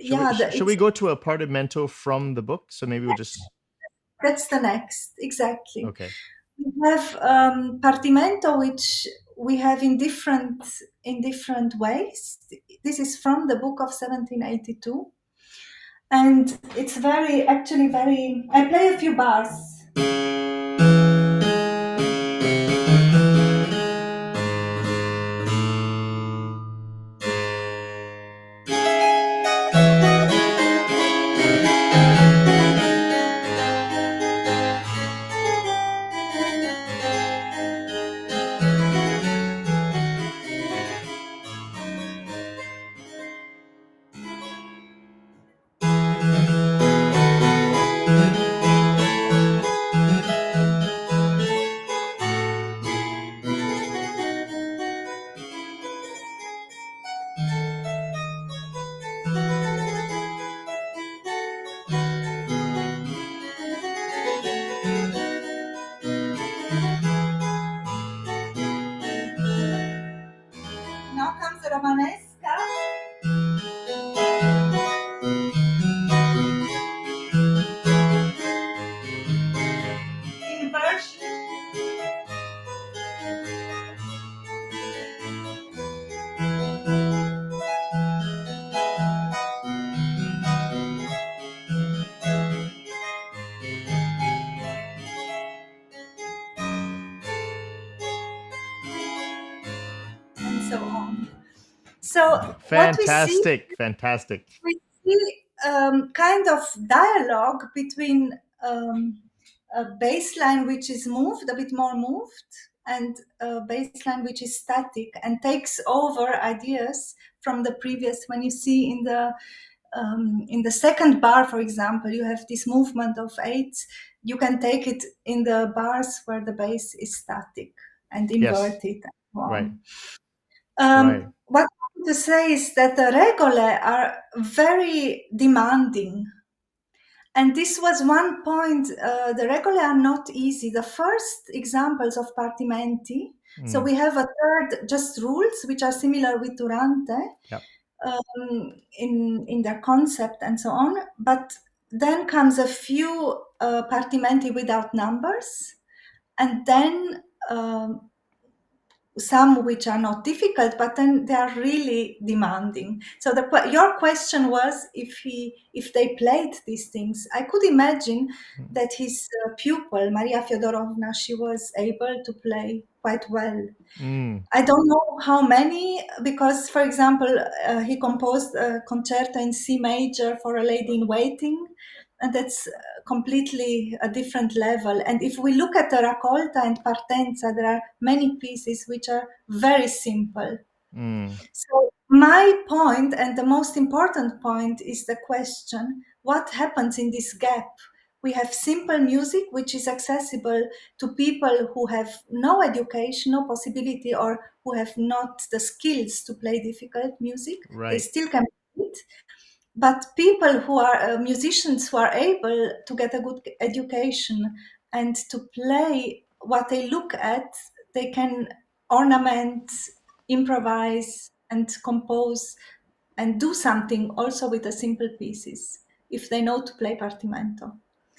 Should we go to a Partimento from the book? So maybe we'll just... That's the next, exactly. Okay. We have Partimento, which we have in different ways. This is from the book of 1782. And it's actually very, I play a few bars. Now comes the Romanesca. Inversion. And so on. So fantastic. We see kind of dialogue between a bass line which is moved, a bit more moved, and a bass line which is static and takes over ideas from the previous. When you see in the second bar, for example, you have this movement of eights. You can take it in the bars where the bass is static and invert it. Right. What I want to say is that the regole are very demanding. And this was one point. The regole are not easy. The first examples of Partimenti, so we have a third, just rules, which are similar with Durante in their concept and so on. But then comes a few Partimenti without numbers, and then some which are not difficult, but then they are really demanding. So your question was if they played these things. I could imagine that his pupil, Maria Fyodorovna, she was able to play quite well. I don't know how many, because, for example, he composed a concerto in C major for a lady in waiting, and that's completely a different level. And if we look at the raccolta and partenza, there are many pieces which are very simple. So my point, and the most important point, is the question, what happens in this gap? We have simple music, which is accessible to people who have no education, no possibility, or who have not the skills to play difficult music. Right. They still can play it. But people who are musicians who are able to get a good education and to play what they look at, they can ornament, improvise, and compose and do something also with the simple pieces if they know to play Partimento.